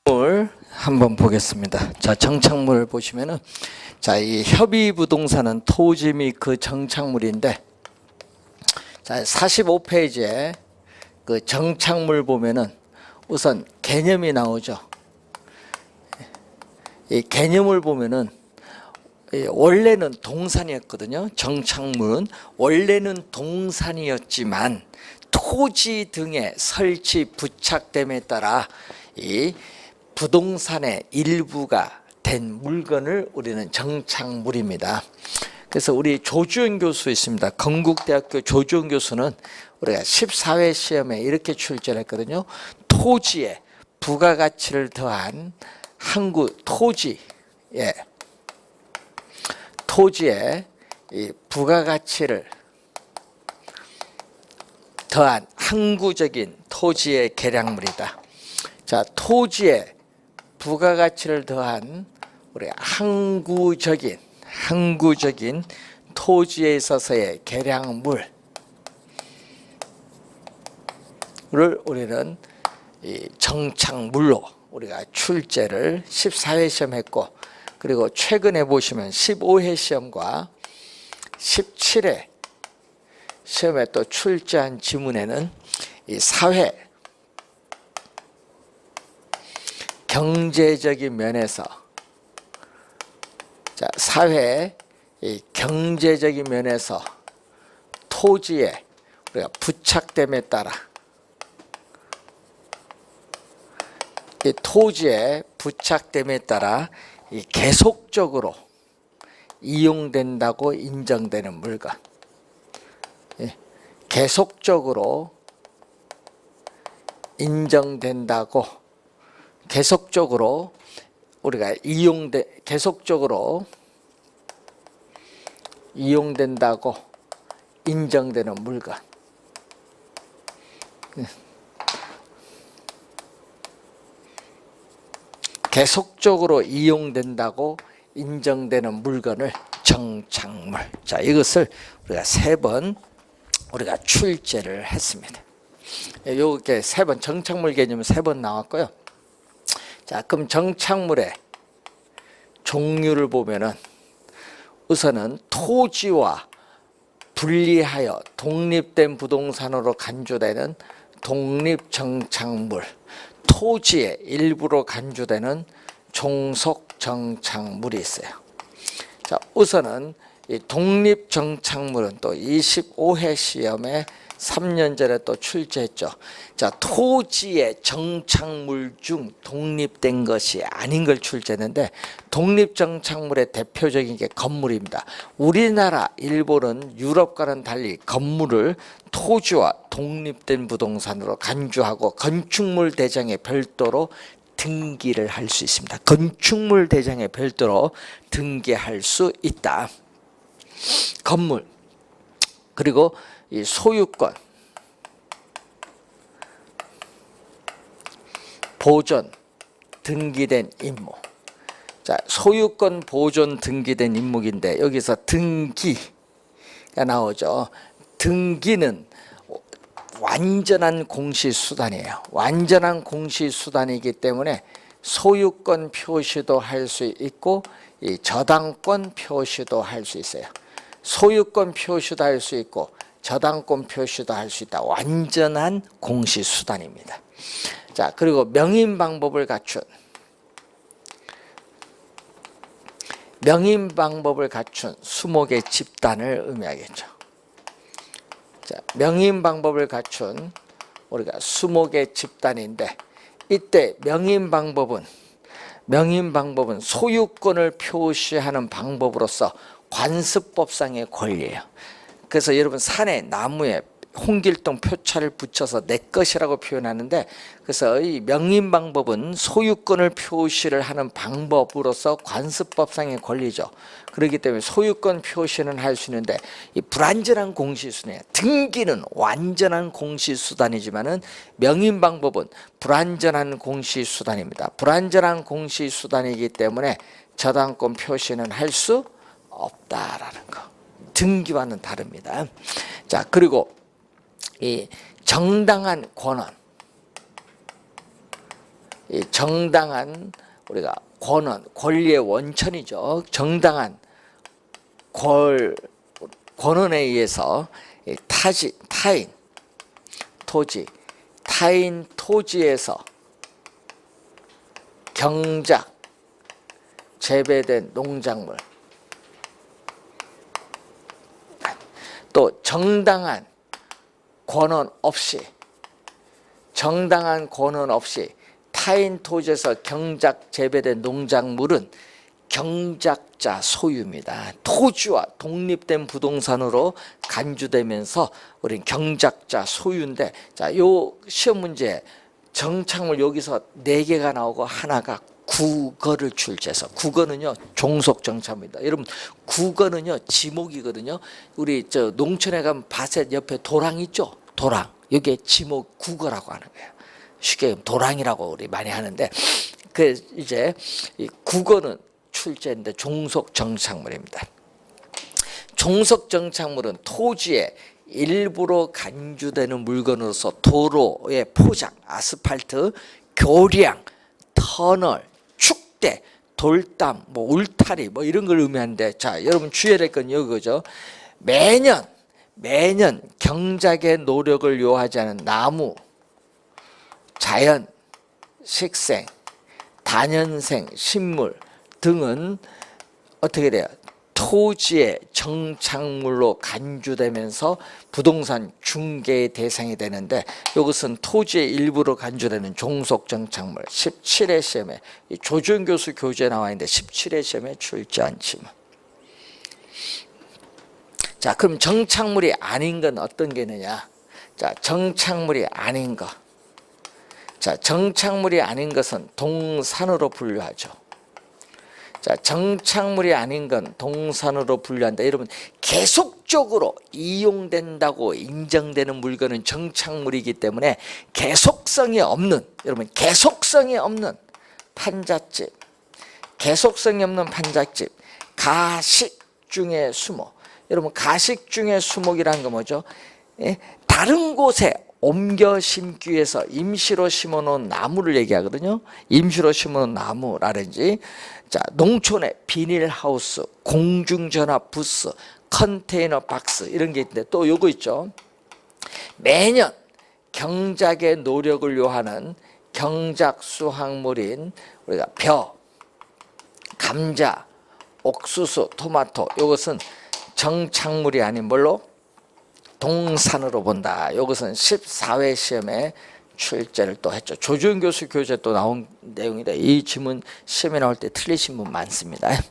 을 한번 보겠습니다. 자, 정착물 보시면은, 자, 이 협의 부동산은 토지 및 그 정착물인데, 자, 45페이지에 그 정착물 보면은 우선 개념이 나오죠. 이 개념을 보면은 원래는 동산이었거든요. 정착물은 원래는 동산이었지만 토지 등의 설치 부착됨에 따라 이 부동산의 일부가 된 물건을 우리는 정착물입니다. 그래서 우리 조주현 교수 있습니다. 건국대학교 조주현 교수는 우리가 14회 시험에 이렇게 출제를 했거든요. 토지에 부가가치를 더한 항구 토지에 이 부가가치를 더한 항구적인 토지의 계량물이다. 자, 토지에 부가가치를 더한 우리 항구적인 토지에 있어서의 계량물을 우리는 이 정착물로 우리가 출제를 14회 시험 했고, 그리고 최근에 보시면 15회 시험과 17회 시험에 또 출제한 지문에는 이 사회 경제적인 면에서, 자, 사회 이 경제적인 면에서 토지에 우리가 부착됨에 따라 이 토지에 부착됨에 따라 이 계속적으로 이용된다고 인정되는 물건, 계속적으로 인정된다고, 계속적으로 우리가 계속적으로 이용된다고 인정되는 물건. 계속적으로 이용된다고 인정되는 물건을 정착물. 자, 이것을 우리가 3번 우리가 출제를 했습니다. 요게 3번 정착물 개념은 3번 나왔고요. 자, 그럼 정착물의 종류를 보면은 우선은 토지와 분리하여 독립된 부동산으로 간주되는 독립정착물, 토지의 일부로 간주되는 종속정착물이 있어요. 자, 우선은 이 독립정착물은 또 25회 시험에 3년 전에 또 출제했죠. 자, 토지의 정착물 중 독립된 것이 아닌 걸 출제했는데, 독립정착물의 대표적인 게 건물입니다. 우리나라, 일본은 유럽과는 달리 건물을 토지와 독립된 부동산으로 간주하고 건축물 대장에 별도로 등기를 할 수 있습니다. 건축물 대장에 별도로 등기할 수 있다. 건물, 그리고 이 소유권, 보존, 등기된 임무. 자, 소유권, 보존, 등기된 임무인데 여기서 등기가 나오죠. 등기는 완전한 공시수단이에요. 완전한 공시수단이기 때문에 소유권 표시도 할 수 있고 이 저당권 표시도 할 수 있어요. 소유권 표시도 할 수 있고 저당권 표시도 할 수 있다. 완전한 공시수단입니다. 자, 그리고 명인 방법을 갖춘 수목의 집단을 의미하겠죠. 자, 명인 방법을 갖춘 우리가 수목의 집단인데, 이때 명인 방법은 소유권을 표시하는 방법으로서 관습법상의 권리예요. 그래서 여러분 산에 나무에 홍길동 표차를 붙여서 내 것이라고 표현하는데, 그래서 이 명인 방법은 소유권을 표시를 하는 방법으로서 관습법상의 권리죠. 그렇기 때문에 소유권 표시는 할 수 있는데 이 불완전한 공시수단이에요. 등기는 완전한 공시수단이지만은 명인 방법은 불완전한 공시수단입니다. 불완전한 공시수단이기 때문에 저당권 표시는 할 수 없다라는 거. 등기와는 다릅니다. 자, 그리고 이 정당한 권한, 이 정당한 우리가 권리의 원천이죠. 정당한 권한에 의해서 타인 토지에서 경작 재배된 농작물, 또 정당한 권한 없이 타인 토지에서 경작 재배된 농작물은 경작자 소유입니다. 토지와 독립된 부동산으로 간주되면서 우리는 경작자 소유인데, 자, 요 시험 문제 정착물 여기서 4개가 나오고 하나가 국어를 출제해서, 국어는요 종속 정착물입니다. 여러분 국어는요 지목이거든요. 우리 저 농촌에 가면 밭에 옆에 도랑 있죠. 도랑, 여기에 지목 국어라고 하는 거예요. 쉽게 도랑이라고 우리 많이 하는데, 그 이제 이 국어는 출제인데 종속 정착물입니다. 종속 정착물은 토지에 일부러 간주되는 물건으로서 도로의 포장, 아스팔트, 교량, 터널, 축대, 돌담, 뭐 울타리, 뭐 이런 걸 의미하는데, 자, 여러분 주의해야 될 건 이거죠. 매년 경작의 노력을 요하지 않은 나무, 자연, 식생, 다년생, 식물 등은 어떻게 돼요? 토지의 정착물로 간주되면서 부동산 중개의 대상이 되는데, 이것은 토지의 일부로 간주되는 종속 정착물. 17회 시험에 조준 교수 교재에 나와 있는데 17회 시험에 출제한 지문. 자, 그럼 정착물이 아닌 건 어떤 게 있느냐? 자, 정착물이 아닌 것. 자, 정착물이 아닌 것은 동산으로 분류하죠. 자, 정착물이 아닌 건 동산으로 분류한다. 여러분, 계속적으로 이용된다고 인정되는 물건은 정착물이기 때문에 계속성이 없는 판잣집, 가식 중에 수목. 여러분, 가식 중에 수목이라는 거 뭐죠? 예? 다른 곳에 옮겨 심기 위해서 임시로 심어놓은 나무를 얘기하거든요. 임시로 심어놓은 나무라든지, 자, 농촌의 비닐하우스, 공중전화 부스, 컨테이너 박스 이런 게 있는데, 또 요거 있죠. 매년 경작의 노력을 요하는 경작 수확물인 우리가 벼, 감자, 옥수수, 토마토, 이것은 정착물이 아닌 뭘로? 동산으로 본다. 이것은 14회 시험에 출제를 또 했죠. 조준 교수 교재 또 나온 내용인데, 이 지문 시험에 나올 때 틀리신 분 많습니다.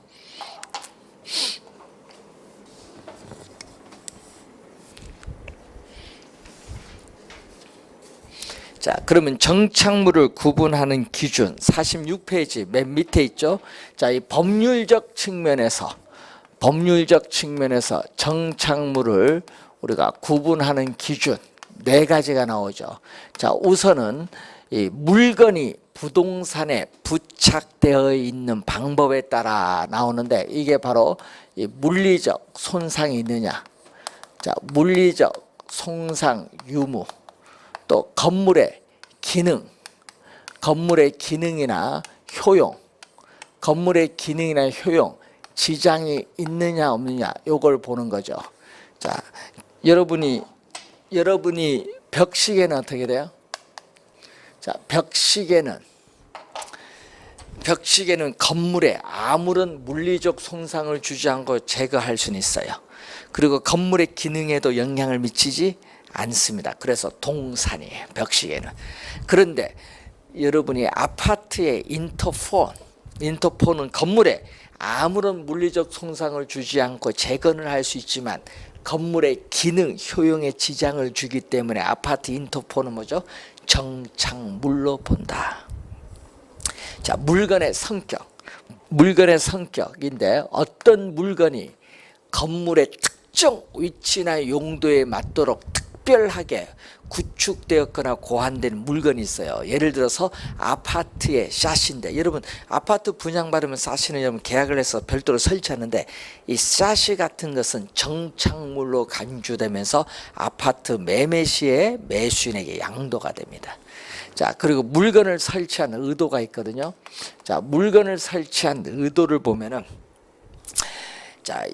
자, 그러면 정착물을 구분하는 기준 46페이지 맨 밑에 있죠. 자, 이 법률적 측면에서 정착물을 우리가 구분하는 기준 4가지가 나오죠. 자, 우선은 이 물건이 부동산에 부착되어 있는 방법에 따라 나오는데, 이게 바로 이 물리적 손상이 있느냐, 자, 물리적 손상 유무, 또 건물의 기능이나 효용, 지장이 있느냐 없느냐, 요걸 보는 거죠. 자, 여러분이 벽시계는 어떻게 돼요? 자, 벽시계는 건물에 아무런 물리적 손상을 주지 않고 제거할 수는 있어요. 그리고 건물의 기능에도 영향을 미치지 않습니다. 그래서 동산이에요, 벽시계는. 그런데 여러분이 아파트의 인터폰은 건물에 아무런 물리적 손상을 주지 않고 재건을 할 수 있지만 건물의 기능, 효용에 지장을 주기 때문에 아파트 인터폰은 뭐죠? 정착물로 본다. 자, 물건의 성격인데, 어떤 물건이 건물의 특정 위치나 용도에 맞도록 특별하게 구축되었거나 고안된 물건이 있어요. 예를 들어서 아파트의 샤시인데, 여러분 아파트 분양받으면 샤시는 여러분 계약을 해서 별도로 설치하는데, 이 샤시 같은 것은 정착물로 간주되면서 아파트 매매 시에 매수인에게 양도가 됩니다. 자, 그리고 물건을 설치한 의도가 있거든요. 자, 물건을 설치한 의도를 보면은 자,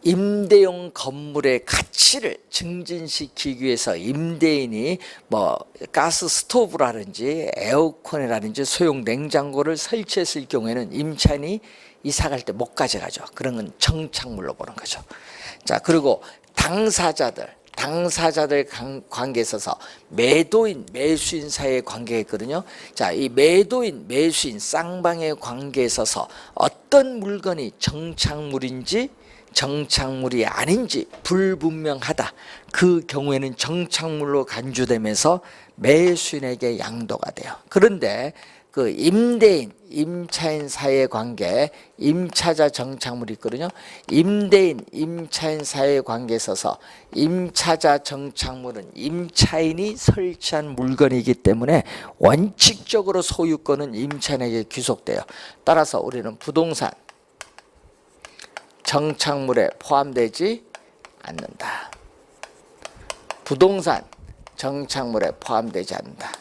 임대용 건물의 가치를 증진시키기 위해서 임대인이 뭐 가스 스토브라든지 에어컨이라든지 소형 냉장고를 설치했을 경우에는 임차인이 이사 갈 때 못 가져가죠. 그런 건 정착물로 보는 거죠. 자, 그리고 당사자들 관계에 있어서 매도인, 매수인 사이의 관계가 있거든요. 자, 이 매도인, 매수인, 쌍방의 관계에 있어서 어떤 물건이 정착물인지 정착물이 아닌지 불분명하다. 그 경우에는 정착물로 간주되면서 매수인에게 양도가 돼요. 그런데 그 임대인, 임차인 사이의 관계, 임차자 정착물이 있거든요. 임대인, 임차인 사이의 관계에 있어서 임차자 정착물은 임차인이 설치한 물건이기 때문에 원칙적으로 소유권은 임차인에게 귀속돼요. 따라서 우리는 부동산 정착물에 포함되지 않는다. 부동산 정착물에 포함되지 않는다.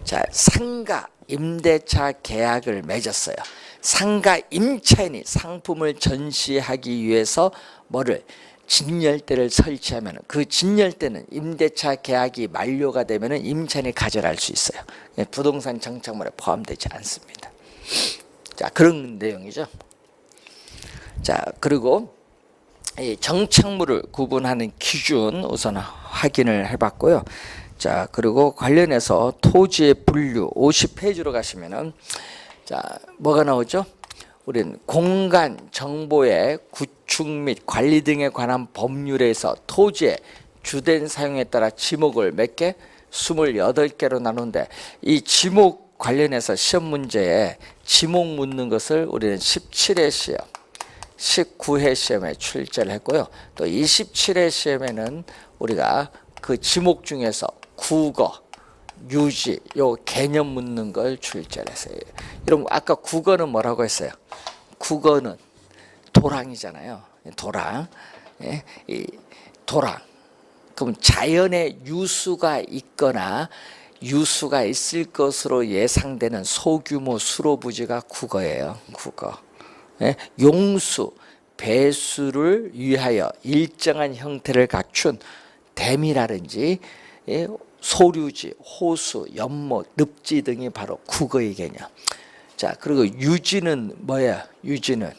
자, 상가 임대차 계약을 맺었어요. 상가 임차인이 상품을 전시하기 위해서 뭐를 진열대를 설치하면 그 진열대는 임대차 계약이 만료가 되면 임차인이 가져갈 수 있어요. 부동산 정착물에 포함되지 않습니다. 자, 그런 내용이죠. 자, 그리고 이 정착물을 구분하는 기준 우선 확인을 해봤고요. 자, 그리고 관련해서 토지의 분류 50페이지로 가시면은 자, 뭐가 나오죠? 우리는 공간 정보의 구축 및 관리 등에 관한 법률에서 토지의 주된 사용에 따라 지목을 몇 개? 28개로 나누는데 이 지목 관련해서 시험 문제에 지목 묻는 것을 우리는 17회 시험, 19회 시험에 출제를 했고요. 또 27회 시험에는 우리가 그 지목 중에서 국어, 유지, 요 개념 묻는 걸 출제를 했어요. 여러분 아까 국어는 뭐라고 했어요? 국어는 도랑이잖아요. 도랑. 예? 이 도랑. 그럼 자연의 유수가 있거나 유수가 있을 것으로 예상되는 소규모 수로 부지가 국어예요. 국어. 예? 용수, 배수를 위하여 일정한 형태를 갖춘 댐이라든지 예? 소류지, 호수, 연못, 늪지 등이 바로 국어의 개념. 자, 그리고 유지는 뭐야? 유지는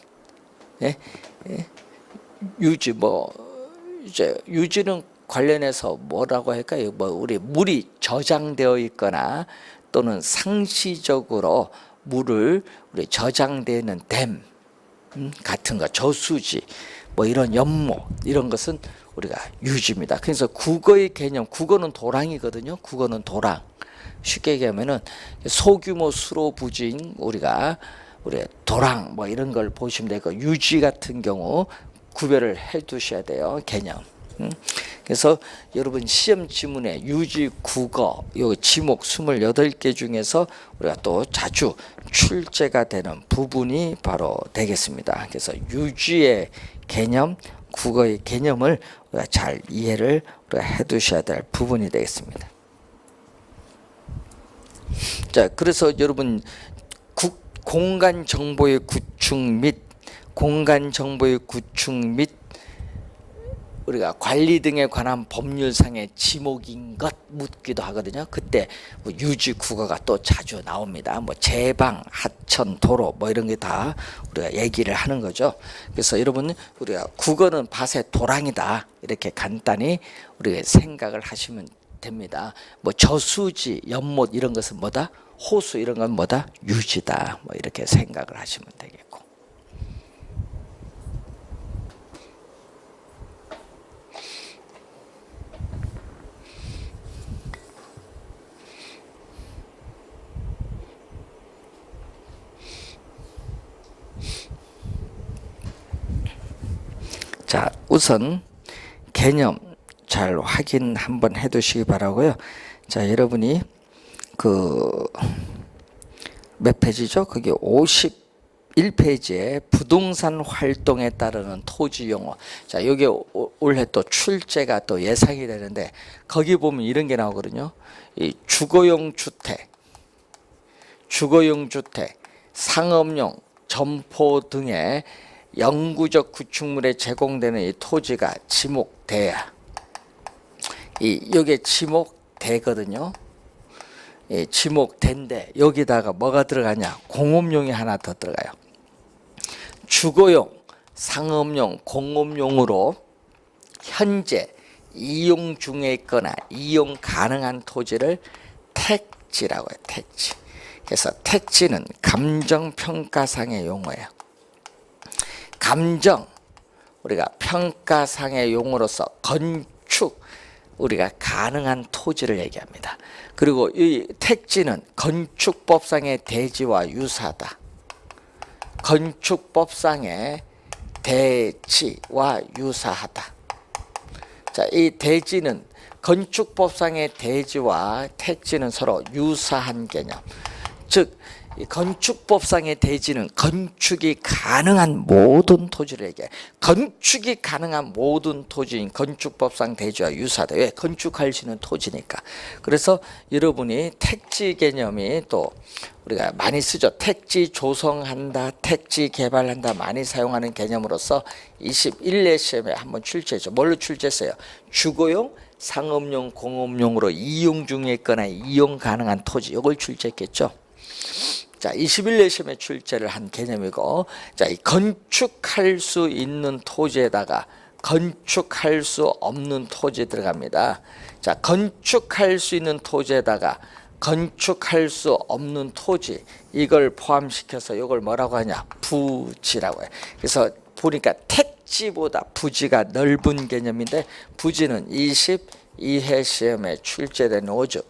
예? 예? 유지 뭐 이제 유지는 관련해서 뭐라고 할까요? 뭐 우리 물이 저장되어 있거나 또는 상시적으로 물을 우리 저장되는 댐 같은 거, 저수지, 뭐 이런 연못 이런 것은 우리가 유지입니다. 그래서 국어의 개념, 국어는 도랑이거든요. 국어는 도랑. 쉽게 얘기하면은 소규모 수로 부지인 우리가 우리 도랑 뭐 이런 걸 보시면 되고 유지 같은 경우 구별을 해 두셔야 돼요. 개념. 그래서 여러분 시험 지문에 유지 국어 요 지목 28개 중에서 우리가 또 자주 출제가 되는 부분이 바로 되겠습니다. 그래서 유지의 개념, 국어의 개념을 우리가 잘 이해를 우리가 해 두셔야 될 부분이 되겠습니다. 자, 그래서 여러분 공간 정보의 구축 및 우리가 관리 등에 관한 법률상의 지목인 것 묻기도 하거든요. 그때 뭐 유지 국어가 또 자주 나옵니다. 뭐 제방, 하천, 도로 뭐 이런 게 다 우리가 얘기를 하는 거죠. 그래서 여러분 우리가 국어는 밭의 도랑이다 이렇게 간단히 우리가 생각을 하시면 됩니다. 뭐 저수지, 연못 이런 것은 뭐다? 호수 이런 건 뭐다? 유지다. 뭐 이렇게 생각을 하시면 되겠고. 자, 우선 개념 잘 확인 한번 해 두시기 바라고요. 자, 여러분이 그 몇 페이지죠? 그게 50 21페이지에 부동산 활동에 따르는 토지 용어. 자, 여기 올해 또 출제가 또 예상이 되는데 거기 보면 이런 게 나오거든요. 이 주거용 주택, 상업용, 점포 등의 영구적 구축물에 제공되는 이 토지가 지목돼야 여기에 지목되거든요. 지목된데 여기다가 뭐가 들어가냐? 공업용이 하나 더 들어가요. 주거용, 상업용, 공업용으로 현재 이용 중에 있거나 이용 가능한 토지를 택지라고 해요. 택지. 그래서 택지는 감정평가상의 용어예요. 감정, 우리가 평가상의 용어로서 건축, 우리가 가능한 토지를 얘기합니다. 그리고 이 택지는 건축법상의 대지와 유사하다. 건축법상의 대지와 유사하다. 자, 이 대지는 건축법상의 대지와 택지는 서로 유사한 개념. 즉, 이 건축법상의 대지는 건축이 가능한 모든 토지를 얘기해. 건축이 가능한 모든 토지인 건축법상 대지와 유사하다. 왜? 건축할 수 있는 토지니까. 그래서 여러분이 택지 개념이 또 우리가 많이 쓰죠. 택지 조성한다, 택지 개발한다 많이 사용하는 개념으로서 21회 시험에 한번 출제했죠. 뭘로 출제했어요? 주거용, 상업용, 공업용으로 이용 중에 있거나 이용 가능한 토지. 이걸 출제했겠죠. 자, 21회 시험에 출제를 한 개념이고, 자, 이 건축할 수 있는 토지에다가 건축할 수 없는 토지 들어갑니다. 자, 건축할 수 있는 토지에다가 건축할 수 없는 토지, 이걸 포함시켜서 이걸 뭐라고 하냐? 부지라고 해요. 그래서 보니까 택지보다 부지가 넓은 개념인데, 부지는 22회 시험에 출제된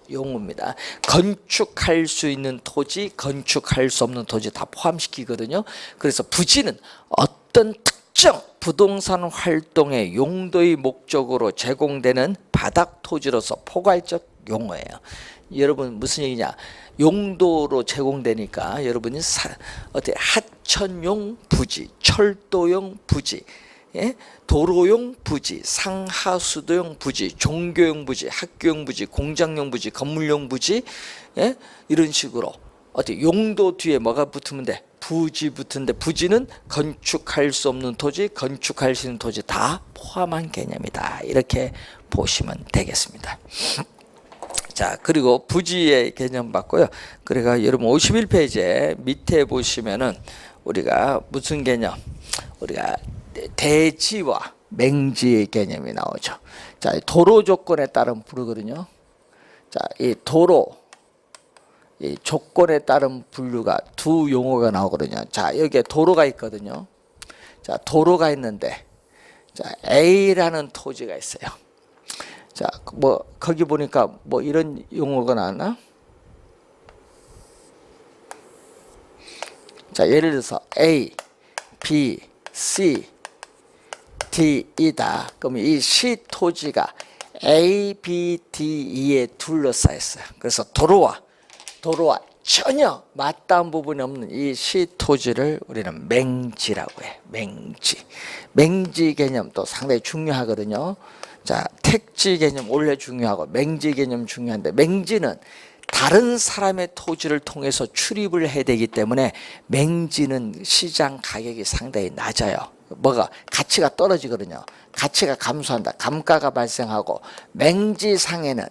용어입니다. 건축할 수 있는 토지, 건축할 수 없는 토지 다 포함시키거든요. 그래서 부지는 어떤 특정 부동산 활동의 용도의 목적으로 제공되는 바닥 토지로서 포괄적 용어예요. 여러분 무슨 얘기냐? 용도로 제공되니까 여러분이 어떻게 하천용 부지, 철도용 부지, 예? 도로용 부지, 상하수도용 부지, 종교용 부지, 학교용 부지, 공장용 부지, 건물용 부지, 예? 이런 식으로 어떻게 용도 뒤에 뭐가 붙으면 돼? 부지 붙은데, 부지는 건축할 수 없는 토지, 건축할 수 있는 토지 다 포함한 개념이다. 이렇게 보시면 되겠습니다. 자, 그리고 부지의 개념 봤고요. 그러니까 여러분 51페이지에 밑에 보시면은 우리가 무슨 개념? 우리가 대지와 맹지의 개념이 나오죠. 자, 도로 조건에 따른 부르거든요. 자, 이 도로, 이 조건에 따른 분류가 두 용어가 나오거든요. 자, 여기에 도로가 있거든요. 자, 도로가 있는데, 자, A라는 토지가 있어요. 자, 뭐 거기 보니까 뭐 이런 용어가 나왔나? 자, 예를 들어서 A, B, C, D이다. 그럼 이 C 토지가 A, B, D, E에 둘러싸여 있어요. 그래서 도로와 전혀 맞닿은 부분이 없는 이 C 토지를 우리는 맹지라고 해. 맹지 개념도 상당히 중요하거든요. 자, 택지 개념 원래 중요하고 맹지 개념 중요한데, 맹지는 다른 사람의 토지를 통해서 출입을 해야 되기 때문에 맹지는 시장 가격이 상당히 낮아요. 뭐가? 가치가 떨어지거든요. 가치가 감소한다. 감가가 발생하고, 맹지상에는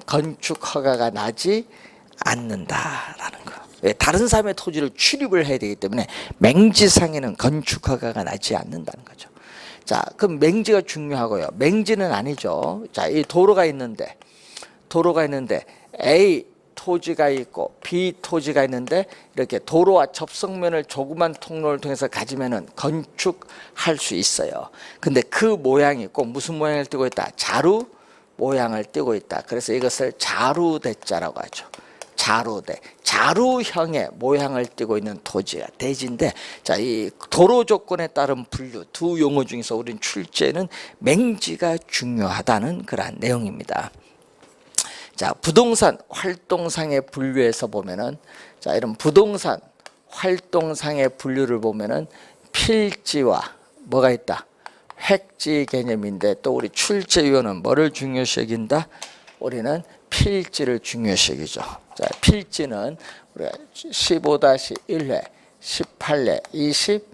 건축 허가가 나지 않는다라는 거. 왜? 다른 사람의 토지를 출입을 해야 되기 때문에 맹지상에는 건축 허가가 나지 않는다는 거죠. 자, 그럼 맹지가 중요하고요. 맹지는 아니죠. 자, 이 도로가 있는데 A 토지가 있고 B 토지가 있는데, 이렇게 도로와 접성면을 조그만 통로를 통해서 가지면은 건축할 수 있어요. 근데 그 모양이 꼭 무슨 모양을 띠고 있다? 자루 모양을 띠고 있다. 그래서 이것을 자루대자라고 하죠. 자루대, 자루형의 모양을 띠고 있는 토지가 대지인데, 자, 이 도로 조건에 따른 분류 두 용어 중에서 우리는 출제는 맹지가 중요하다는 그러한 내용입니다. 자, 부동산 활동상의 분류에서 보면은, 자, 이런 부동산 활동상의 분류를 보면은 필지와 뭐가 있다? 획지 개념인데 또 우리 출제위원은 뭐를 중요시 여긴다? 우리는 필지를 중요시 여기죠. 자, 필지는 우리가 15-1회, 18회, 20,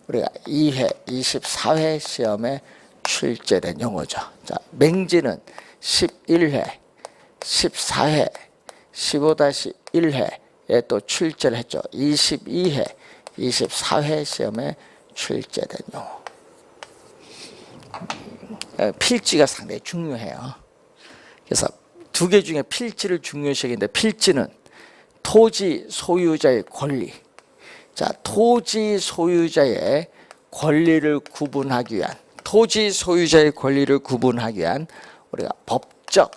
우리가 2회, 24회 시험에 출제된 용어죠. 자, 맹지는 11회, 14회, 15-1회에 또 출제를 했죠. 22회, 24회 시험에 출제된 용어. 필지가 상당히 중요해요. 그래서 두 개 중에 필지를 중요시 여기는데 필지는 토지 소유자의 권리. 자, 토지 소유자의 권리를 구분하기 위한 우리가 법적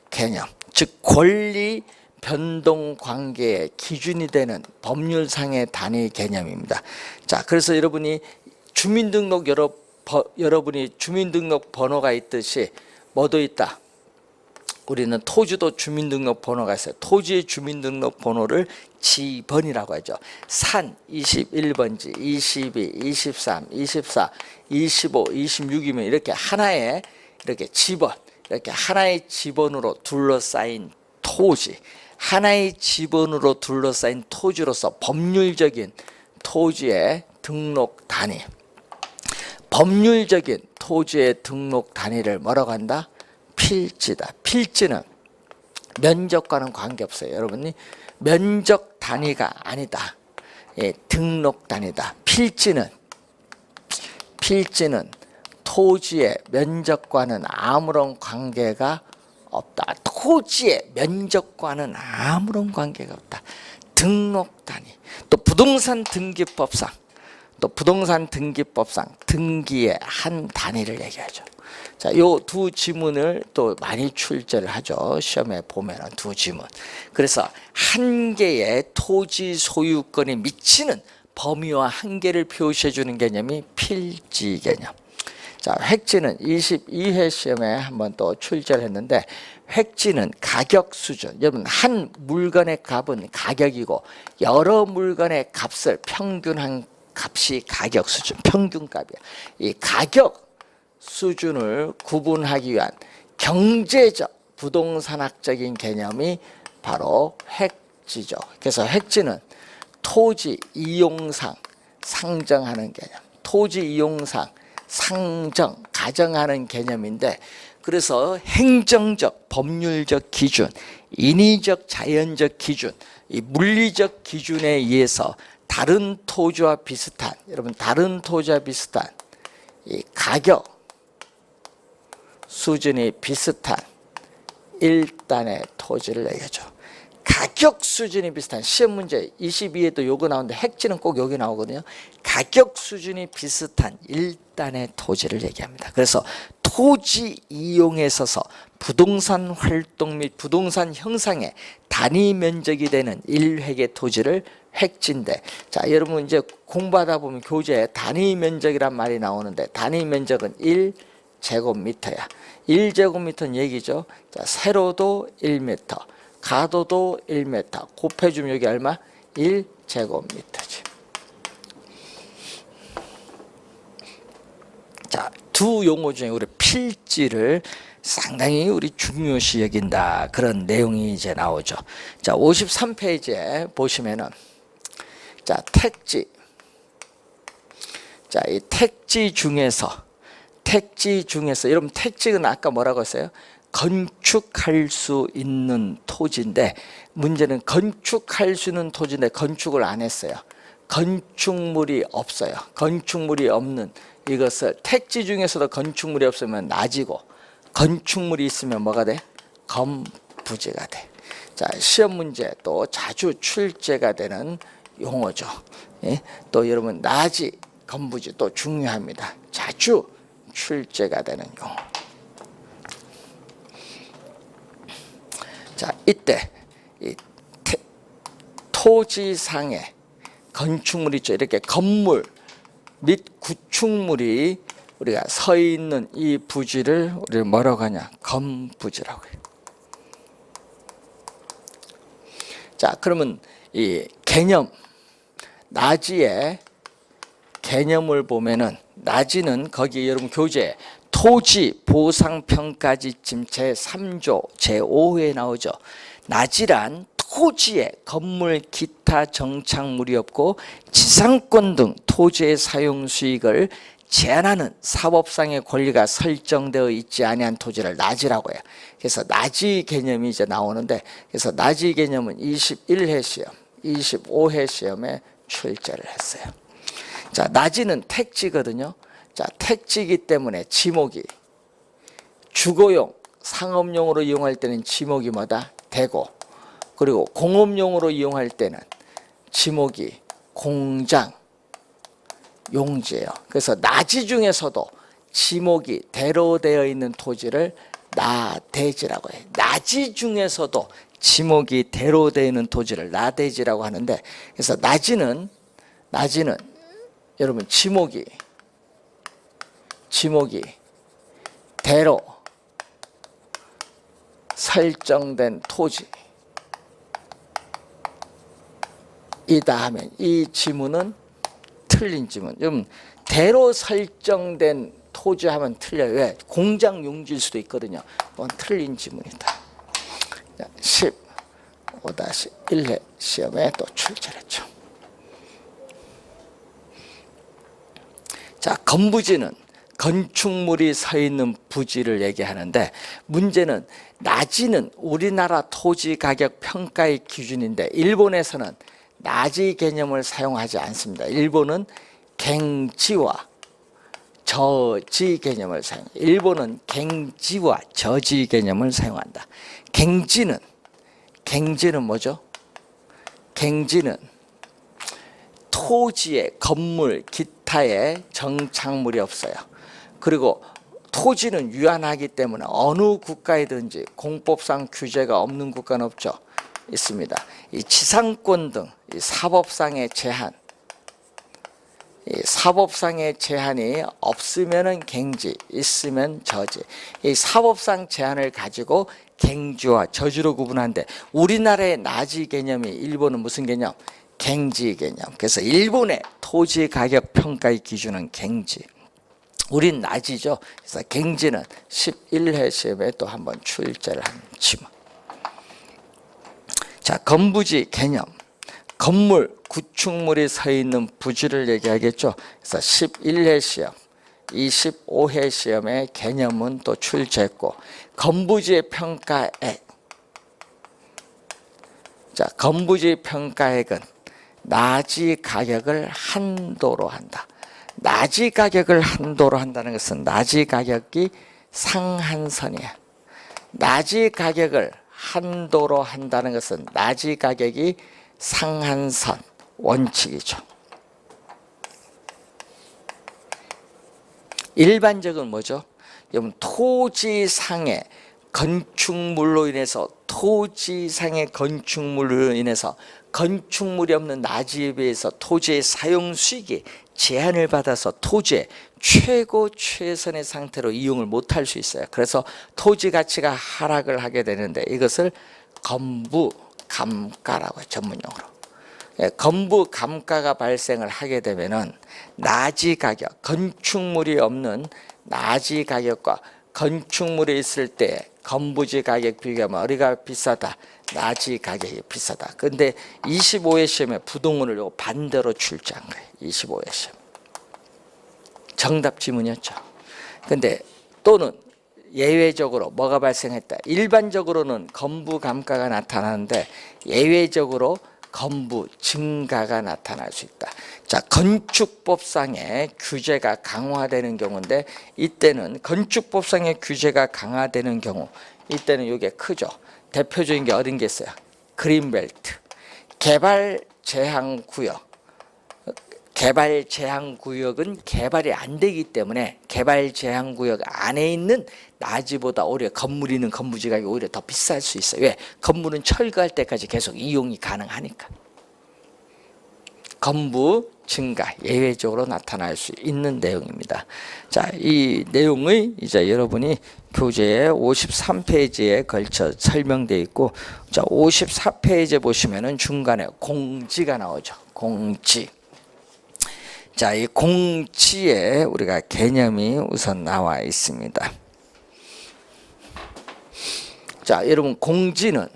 개념, 즉 권리 변동 관계의 기준이 되는 법률상의 단위 개념입니다. 자, 그래서 여러분이 주민등록 번호가 있듯이 뭐도 있다? 우리는 토지도 주민등록 번호가 있어요. 토지의 주민등록 번호를 지번이라고 하죠. 산 21번지, 22, 23, 24, 25, 26이면 이렇게 하나의 이렇게 지번, 이렇게 하나의 지번으로 둘러싸인 토지, 하나의 지번으로 둘러싸인 토지로서 법률적인 토지의 등록 단위, 법률적인 토지의 등록 단위를 뭐라고 한다? 필지다. 필지는 면적과는 관계없어요. 여러분이 면적 단위가 아니다. 예, 등록 단위다. 필지는 토지의 면적과는 아무런 관계가 없다. 토지의 면적과는 아무런 관계가 없다. 등록 단위. 또 부동산 등기법상 등기의 한 단위를 얘기하죠. 자, 요 두 지문을 또 많이 출제를 하죠. 시험에 보면은 두 지문. 그래서 한 개의 토지 소유권이 미치는 범위와 한계를 표시해 주는 개념이 필지 개념. 자, 획지는 22회 시험에 한번 또 출제를 했는데, 획지는 가격 수준. 여러분, 한 물건의 값은 가격이고 여러 물건의 값을 평균한 값이 가격 수준, 평균값이야. 이 가격 수준을 구분하기 위한 경제적, 부동산학적인 개념이 바로 획지죠. 그래서 획지는 토지 이용상 상정하는 개념, 토지 이용상 상정, 가정하는 개념인데, 그래서 행정적, 법률적 기준, 인위적, 자연적 기준, 이 물리적 기준에 의해서 다른 토지와 비슷한, 여러분 다른 토지와 비슷한 이 가격 수준이 비슷한 일단의 토지를 얘기하죠. 가격 수준이 비슷한, 시험 문제 22에도 요거 나오는데 획지는 꼭 여기 나오거든요. 가격 수준이 비슷한 일단의 토지를 얘기합니다. 그래서 토지 이용에 있어서 부동산 활동 및 부동산 형상의 단위 면적이 되는 일획의 토지를 획지인데, 자, 여러분 이제 공부하다 보면 교재에 단위 면적이란 말이 나오는데, 단위 면적은 1제곱미터야. 1제곱미터는 얘기죠. 자, 세로도 1m, 가도도 1m, 곱해주면 여기 얼마? 1제곱미터지. 자, 두 용어 중에 우리 필지를 상당히 우리 중요시 여긴다, 그런 내용이 이제 나오죠. 자, 53페이지에 보시면은, 자, 택지. 자, 이 택지 중에서 여러분 택지는 아까 뭐라고 했어요? 건축할 수 있는 토지인데, 문제는 건축할 수 있는 토지인데 건축을 안 했어요. 건축물이 없어요. 건축물이 없는 이것을, 택지 중에서도 건축물이 없으면 낮이고, 건축물이 있으면 뭐가 돼? 건부지가 돼. 자, 시험 문제 또 자주 출제가 되는 용어죠. 예? 또 여러분 낮이, 건부지 또 중요합니다. 자주 출제가 되는 용어. 자, 이때 이 토지상에 건축물 있죠. 이렇게 건물 및 구축물이 우리가 서 있는 이 부지를 우리가 뭐라고 하냐? 건부지라고 해요. 자, 그러면 이 개념, 나지의 개념을 보면은 나지는 거기 여러분 교재 토지 보상평가 지침 제3조 제5호에 나오죠. 나지란 토지에 건물 기타 정착물이 없고 지상권 등 토지의 사용 수익을 제한하는 사법상의 권리가 설정되어 있지 아니한 토지를 나지라고 해요. 그래서 나지 개념이 이제 나오는데, 그래서 나지 개념은 21회 시험, 25회 시험에 출제를 했어요. 자, 나지는 택지거든요. 자, 택지이기 때문에 지목이 주거용, 상업용으로 이용할 때는 지목이 뭐다? 대고, 그리고 공업용으로 이용할 때는 지목이 공장, 용지예요. 그래서 나지 중에서도 지목이 대로되어 있는 토지를 나대지라고 해요. 나지 중에서도 지목이 대로되어 있는 토지를 나대지라고 하는데, 그래서 나지는 여러분 지목이 대로 설정된 토지 이다 하면 이 지문은 틀린 지문. 여러분 대로 설정된 토지 하면 틀려요. 왜? 공장 용지일 수도 있거든요. 그건 틀린 지문이다. 15-1회 시험에 또 출제를 했죠. 자, 건부지는 건축물이 서 있는 부지를 얘기하는데, 문제는 나지는 우리나라 토지 가격 평가의 기준인데 일본에서는 나지 개념을 사용하지 않습니다. 일본은 갱지와 저지 개념을 사용합니다. 일본은 갱지와 저지 개념을 사용한다. 갱지는 뭐죠? 갱지는 토지에 건물 기타에 정착물이 없어요. 그리고 토지는 유한하기 때문에 어느 국가이든지 공법상 규제가 없는 국가는 없죠. 있습니다. 이 지상권 등 이 사법상의 제한, 이 사법상의 제한이 없으면은 갱지, 있으면 저지. 이 사법상 제한을 가지고 갱지와 저지로 구분하는데, 우리나라의 나지 개념이 일본은 무슨 개념? 갱지 개념. 그래서 일본의 토지 가격 평가의 기준은 갱지. 우린 나지죠. 그래서 갱지는 11회 시험에 또 한번 출제를 한 지문. 자, 건부지 개념. 건물, 구축물이 서 있는 부지를 얘기하겠죠. 그래서 11회 시험, 25회 시험의 개념은 또 출제했고, 건부지의 평가액. 자, 건부지 평가액은 나지 가격을 한도로 한다. 나지 가격을 한도로 한다는 것은 나지 가격이 상한선이야. 나지 가격을 한도로 한다는 것은 나지 가격이 상한선 원칙이죠. 일반적은 뭐죠? 여러분 토지상의 건축물로 인해서 건축물이 없는 나지에 비해서 토지의 사용 수익이 제한을 받아서 토지의 최선의 상태로 이용을 못할 수 있어요. 그래서 토지 가치가 하락을 하게 되는데, 이것을 건부감가라고 해요, 전문용어로. 건부감가가 발생을 하게 되면은 나지 가격, 건축물이 없는 나지 가격과 건축물이 있을 때 건부지 가격 비교하면 어디가 비싸다? 나지 가격이 비싸다. 근데 25회 시험에 부동문을 요거 반대로 출제한 거예요. 25회 시험. 정답 지문이었죠. 근데 또는 예외적으로 뭐가 발생했다? 일반적으로는 건부 감가가 나타나는데 예외적으로 건부 증가가 나타날 수 있다. 자, 건축법상의 규제가 강화되는 경우인데, 이때는 건축법상의 규제가 강화되는 경우, 이때는 이게 크죠. 대표적인 게 어딘 게 있어요? 그린벨트, 개발 제한 구역. 개발 제한 구역은 개발이 안 되기 때문에 개발 제한 구역 안에 있는 나지보다 오히려 건물이 있는 건부지 가격이 오히려 더 비쌀 수 있어요. 왜? 건물은 철거할 때까지 계속 이용이 가능하니까. 건부 증가 예외적으로 나타날 수 있는 내용입니다. 자, 이 내용의 이제 여러분이 교재에 53페이지에 걸쳐 설명되어 있고, 자, 54페이지에 보시면은 중간에 공지가 나오죠. 공지. 자, 이 공지에 우리가 개념이 우선 나와 있습니다. 자, 여러분 공지는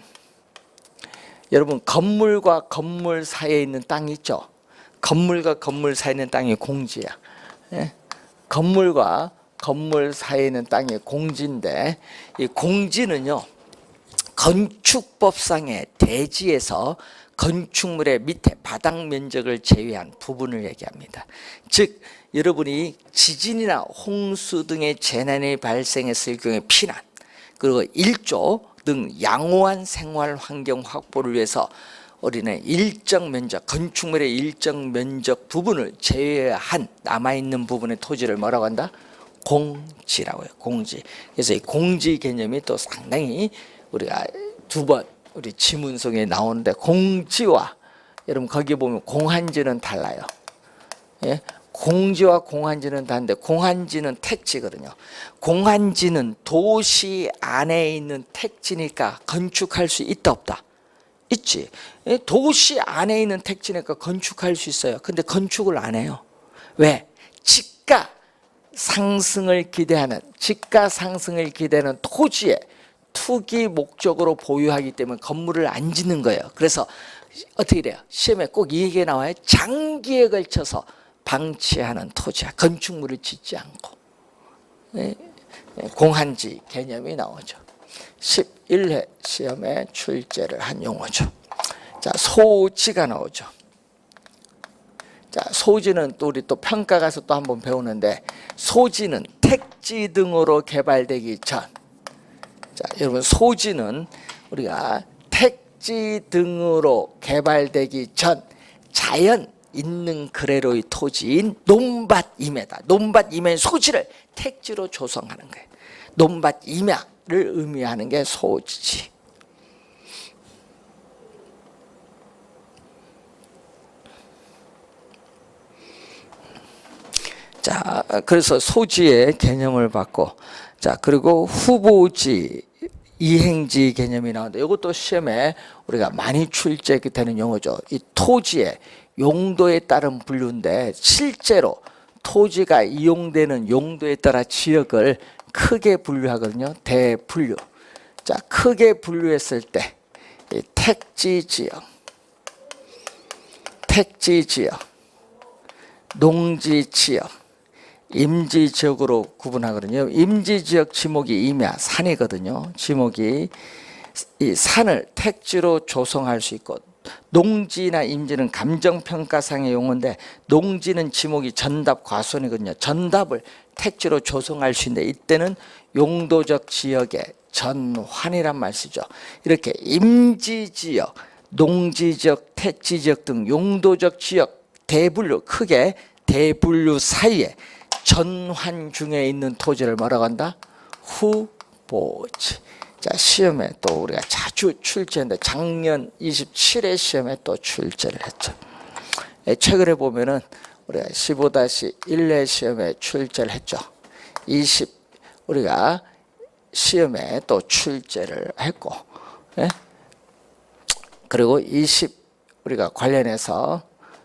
여러분 건물과 건물 사이에 있는 땅 있죠? 건물과 건물 사이에 있는 땅이 공지야. 예? 건물과 건물 사이에 있는 땅이 공지인데 이 공지는요. 건축법상의 대지에서 건축물의 밑에 바닥 면적을 제외한 부분을 얘기합니다. 즉 여러분이 지진이나 홍수 등의 재난이 발생했을 경우에 피난 그리고 일조 등 양호한 생활 환경 확보를 위해서 우리는 일정 면적, 건축물의 일정 면적 부분을 제외한 남아있는 부분의 토지를 뭐라고 한다? 공지라고 해요. 공지. 그래서 이 공지 개념이 또 상당히 우리가 두 번 우리 지문송에 나오는데 공지와 여러분 거기 보면 공한지는 달라요. 예? 공지와 공한지는 다른데 공한지는 택지거든요. 공한지는 도시 안에 있는 택지니까 건축할 수 있다 없다? 있지. 예? 도시 안에 있는 택지니까 건축할 수 있어요. 근데 건축을 안 해요. 왜? 지가 상승을 기대하는 토지에 투기 목적으로 보유하기 때문에 건물을 안 짓는 거예요. 그래서 어떻게 돼요? 시험에 꼭 이 얘기가 나와요. 장기에 걸쳐서 방치하는 토지야. 건축물을 짓지 않고. 공한지 개념이 나오죠. 11회 시험에 출제를 한 용어죠. 자, 소지가 나오죠. 자, 소지는 또 우리 또 평가 가서 또 한번 배우는데 소지는 택지 등으로 개발되기 전 자, 여러분 소지는 우리가 택지 등으로 개발되기 전 자연 있는 그대로의 토지인 논밭임에다. 논밭임의 소지를 택지로 조성하는 거예요. 논밭임야를 의미하는 게 소지지. 자, 그래서 소지의 개념을 받고 자, 그리고 후보지, 이행지 개념이 나오는데 이것도 시험에 우리가 많이 출제되는 용어죠. 이 토지의 용도에 따른 분류인데 실제로 토지가 이용되는 용도에 따라 지역을 크게 분류하거든요. 대분류. 자, 크게 분류했을 때 이 택지 지역, 농지 지역, 임지 지역으로 구분하거든요. 임지 지역 지목이 임야, 산이거든요. 지목이 이 산을 택지로 조성할 수 있고 농지나 임지는 감정평가상의 용어인데 농지는 지목이 전답 과수원이거든요. 전답을 택지로 조성할 수 있는데 이때는 용도적 지역의 전환이란 말 쓰죠. 이렇게 임지 지역, 농지 지역, 택지 지역 등 용도적 지역 대분류, 크게 대분류 사이에 전환 중에 있는 토지를 뭐라고 한다? 후보지. 자, 시험에 또 우리가 자주 출제했는데 작년 27회 시험에 또 출제를 했죠. 최근에 보면은 우리가 15-1회 시험에 출제를 했죠. 우리가 시험에 또 출제를 했고, 예? 그리고 우리가 관련해서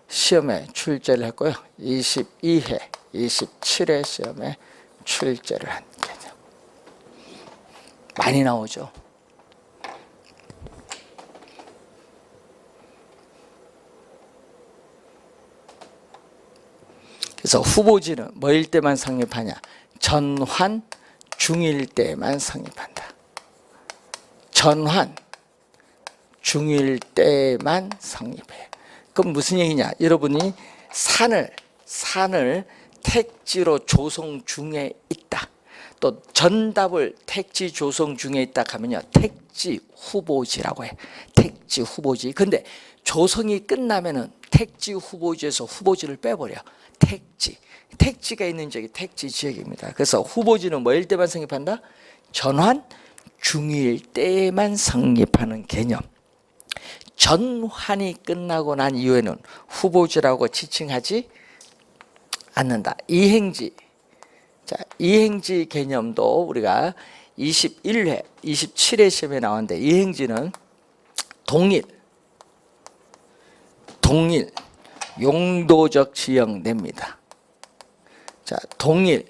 시험에 출제를 했고요. 22회, 27회 시험에 출제를 한 개념. 많이 나오죠. 그래서 후보지는 뭐일 때만 성립하냐? 전환 중일 때만 성립한다. 전환 중일 때만 성립해요. 그럼 무슨 얘기냐? 여러분이 산을 택지로 조성 중에 있다. 또 전답을 택지 조성 중에 있다 하면요. 택지 후보지라고 해. 택지 후보지. 근데 조성이 끝나면은 택지 후보지에서 후보지를 빼버려. 택지가 있는 지역이 택지 지역입니다. 그래서 후보지는 뭐일 때만 성립한다? 전환 중일 때만 성립하는 개념. 전환이 끝나고 난 이후에는 후보지라고 지칭하지 않는다. 이행지. 자, 이행지 개념도 우리가 21회, 27회 시험에 나왔는데 이행지는 동일 용도적 지역 내입니다. 자, 동일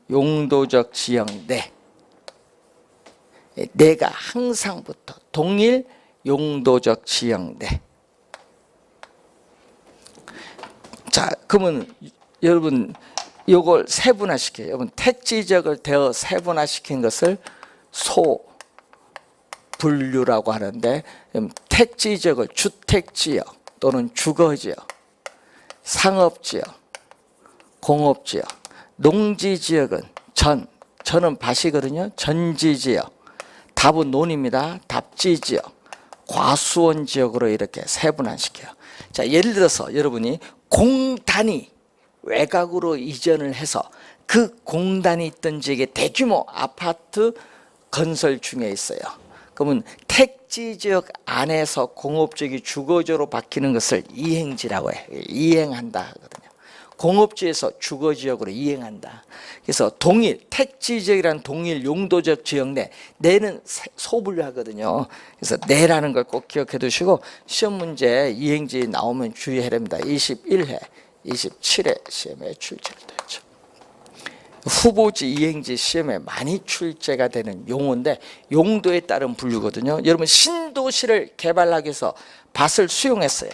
용도적 지형 내. 내가 항상 붙어. 동일 용도적 지형 내. 자, 그러면 여러분 이걸 세분화시켜요. 여러분 택지적을 대어 세분화시킨 것을 소분류라고 하는데, 택지적을 주택지역 또는 주거지역, 상업지역, 공업지역, 농지지역은 전은 밭이거든요. 전지지역, 답은 논입니다. 답지지역, 과수원지역으로 이렇게 세분화시켜요. 자, 예를 들어서 여러분이 공단이 외곽으로 이전을 해서 그 공단이 있던 지역에 대규모 아파트 건설 중에 있어요. 그러면 택지지역 안에서 공업지역이 주거지로 바뀌는 것을 이행지라고 해요. 이행한다 하거든요. 공업지에서 주거지역으로 이행한다. 그래서 동일 택지지역이란 동일 용도적 지역 내는 소분류하거든요. 그래서 내라는 걸 꼭 기억해 두시고 시험 문제 이행지 나오면 주의해야 됩니다. 21회 27회 시험에 출제되죠. 후보지 이행지 시험에 많이 출제가 되는 용어인데 용도에 따른 분류거든요. 여러분 신도시를 개발하기 위해서 밭을 수용했어요.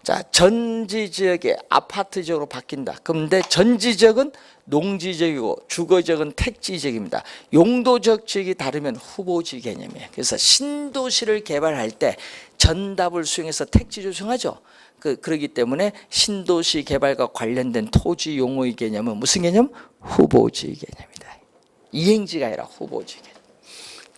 자, 전지지역이 아파트지역으로 바뀐다. 그런데 전지지역은 농지지역이고 주거지역은 택지지역입니다. 용도적 지역이 다르면 후보지 개념이에요. 그래서 신도시를 개발할 때 전답을 수용해서 택지를 수용하죠. 그렇기 때문에 신도시 개발과 관련된 토지 용어의 개념은 무슨 개념? 후보지 개념이다. 이행지가 아니라 후보지 개념.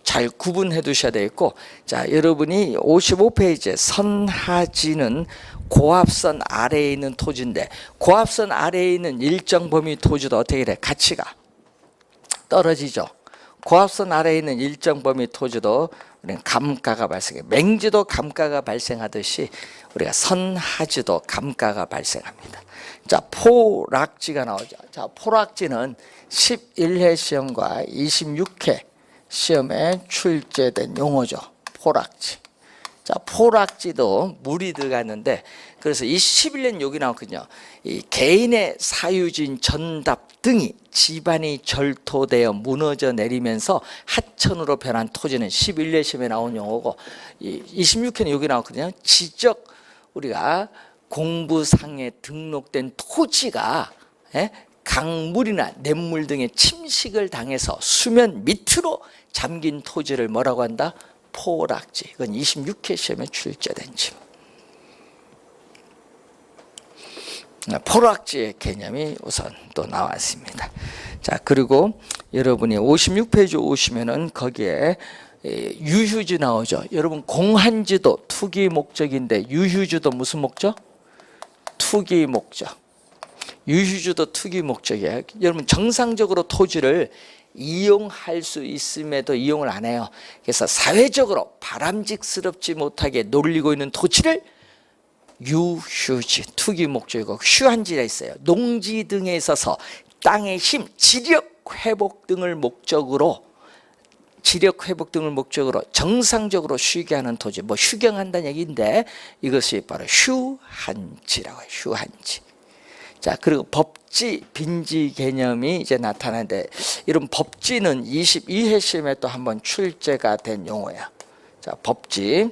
잘 구분해 두셔야 되겠고, 자, 여러분이 55페이지에 선하지는 고압선 아래에 있는 토지인데, 고압선 아래에 있는 일정 범위 토지도 어떻게 돼? 가치가 떨어지죠. 고압선 아래에 있는 일정 범위 토지도 감가가 발생해. 맹지도 감가가 발생하듯이 우리가 선하지도 감가가 발생합니다. 자, 포락지가 나오죠. 자, 포락지는 11회 시험과 26회 시험에 출제된 용어죠. 포락지. 자, 포락지도 물이 들어갔는데, 그래서 21년 여기 나왔거든요. 이 개인의 사유지인 전답 등이 지반이 절토되어 무너져 내리면서 하천으로 변한 토지는 11년 시험에 나온 용어고, 26회는 여기 나왔거든요. 지적 우리가 공부상에 등록된 토지가 강물이나 냇물 등의 침식을 당해서 수면 밑으로 잠긴 토지를 뭐라고 한다? 포락지. 이건 26회 시험에 출제된 지문. 포락지의 개념이 우선 또 나왔습니다. 자, 그리고 여러분이 56페이지 오시면은 거기에 유휴지 나오죠. 여러분 공한지도 투기 목적인데 유휴지도 무슨 목적? 투기 목적. 유휴지도 투기 목적이에요. 여러분 정상적으로 토지를 이용할 수 있음에도 이용을 안 해요. 그래서 사회적으로 바람직스럽지 못하게 놀리고 있는 토지를 유휴지, 투기 목적이고, 휴한지가 있어요. 농지 등에 있어서 땅의 힘, 지력 회복 등을 목적으로 정상적으로 쉬게 하는 토지, 뭐 휴경한다는 얘기인데 이것이 바로 휴한지라고 해요. 휴한지. 자, 그리고 법지, 빈지 개념이 이제 나타나는데, 이런 법지는 22회 시험에 또 한번 출제가 된 용어야. 자, 법지.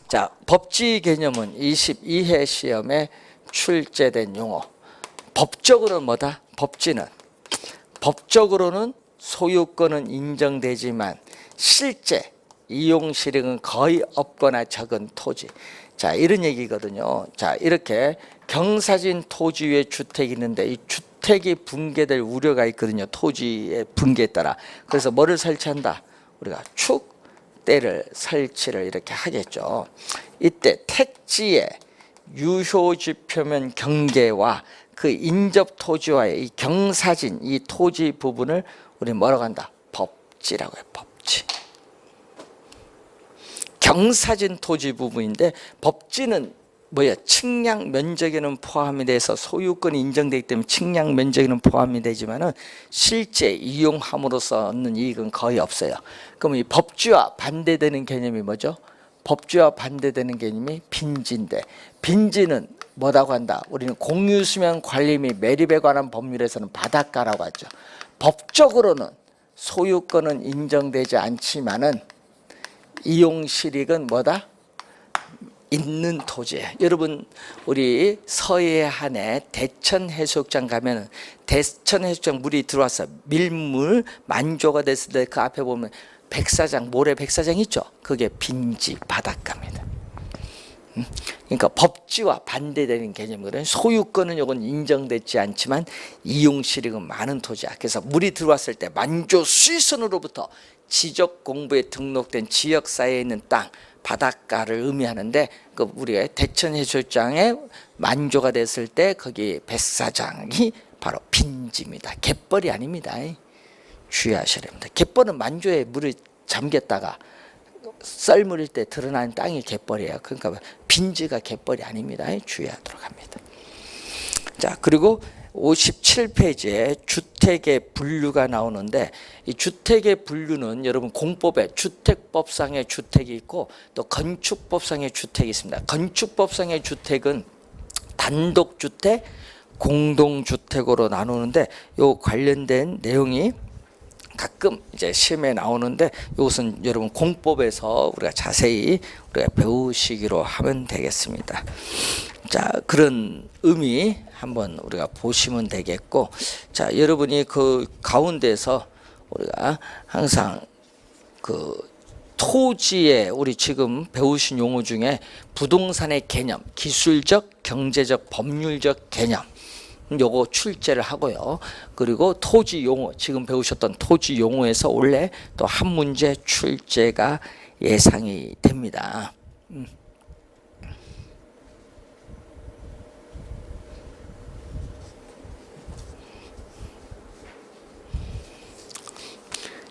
자, 법지 개념은 22회 시험에 출제된 용어. 법적으로는 뭐다? 법적으로는 소유권은 인정되지만 실제 이용 실익은 거의 없거나 적은 토지. 자, 이런 얘기거든요. 자, 이렇게 경사진 토지 위에 주택이 있는데 이 주택이 붕괴될 우려가 있거든요. 토지의 붕괴에 따라. 그래서 뭐를 설치한다? 우리가 축대를 설치를 이렇게 하겠죠. 이때 택지의 유효지표면 경계와 그 인접 토지와의 이 경사진 이 토지 부분을 우리 뭐라고 한다? 법지라고 해요. 법지. 경사진 토지 부분인데 법지는 뭐야? 측량 면적에는 포함이 돼서 소유권이 인정되기 때문에 측량 면적에는 포함이 되지만은 실제 이용함으로써 얻는 이익은 거의 없어요. 그럼 이 법지와 반대되는 개념이 뭐죠? 법지와 반대되는 개념이 빈지인데, 빈지는 뭐라고 한다? 우리는 공유수면 관리 및 매립에 관한 법률에서는 바닷가라고 하죠. 법적으로는 소유권은 인정되지 않지만은 이용실익은 뭐다? 있는 토지예요. 여러분 우리 서해안에 대천해수욕장 가면은 대천해수욕장 물이 들어와서 밀물 만조가 됐을 때 그 앞에 보면 백사장, 모래 백사장 있죠? 그게 빈지 바닷가입니다. 그러니까 법지와 반대되는 개념이거든요. 소유권은 이건 인정되지 않지만 이용실익은 많은 토지야. 그래서 물이 들어왔을 때 만조 수의선으로부터 지적공부에 등록된 지역사회에 있는 땅, 바닷가를 의미하는데 그 우리가 대천해수욕장에 만조가 됐을 때 거기 백사장이 바로 빈지입니다. 갯벌이 아닙니다. 주의하셔야 됩니다. 갯벌은 만조에 물이 잠겼다가 썰물일 때 드러나는 땅이 갯벌이에요. 그러니까 빈지가 갯벌이 아닙니다. 주의하도록 합니다. 자, 그리고 57페이지에 주택의 분류가 나오는데 이 주택의 분류는 여러분 공법에 주택법상의 주택이 있고 또 건축법상의 주택이 있습니다. 건축법상의 주택은 단독주택, 공동주택으로 나누는데 요 관련된 내용이 가끔 이제 시험에 나오는데 이것은 여러분 공법에서 우리가 자세히 우리가 배우시기로 하면 되겠습니다. 자, 그런 의미 한번 우리가 보시면 되겠고, 자, 여러분이 그 가운데서 우리가 항상 그 토지에 우리 지금 배우신 용어 중에 부동산의 개념, 기술적, 경제적, 법률적 개념 요거 출제를 하고요. 그리고 토지 용어, 지금 배우셨던 토지 용어에서 원래 또 한 문제 출제가 예상이 됩니다.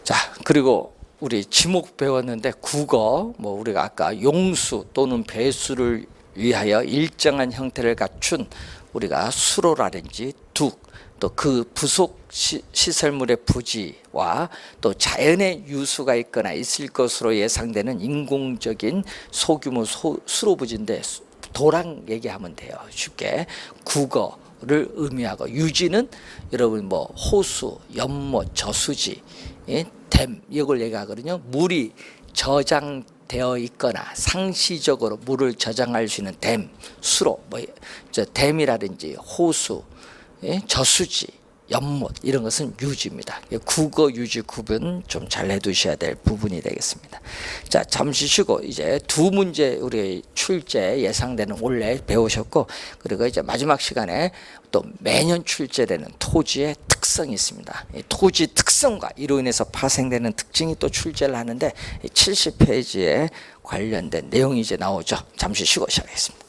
자, 그리고 우리 지목 배웠는데 국어, 뭐 우리가 아까 용수 또는 배수를 위하여 일정한 형태를 갖춘 우리가 수로라든지 둑, 또 그 부속 시설물의 부지와 또 자연의 유수가 있거나 있을 것으로 예상되는 인공적인 소규모 수로 부지인데 도랑 얘기하면 돼요. 쉽게 국어를 의미하고 유지는 여러분 뭐 호수, 연못, 저수지, 댐 이걸 얘기하거든요. 물이 저장되어 있거나 상시적으로 물을 저장할 수 있는 댐, 수로, 뭐 저 댐이라든지 호수, 저수지, 연못 이런 것은 유지입니다. 국어 유지 구분 좀 잘 해두셔야 될 부분이 되겠습니다. 자, 잠시 쉬고 이제 두 문제 우리 출제 예상되는 원래 배우셨고, 그리고 이제 마지막 시간에 또 매년 출제되는 토지의 특성이 있습니다. 이 토지 특성과 이로 인해서 파생되는 특징이 또 출제를 하는데 70페이지에 관련된 내용이 이제 나오죠. 잠시 쉬고 시작하겠습니다.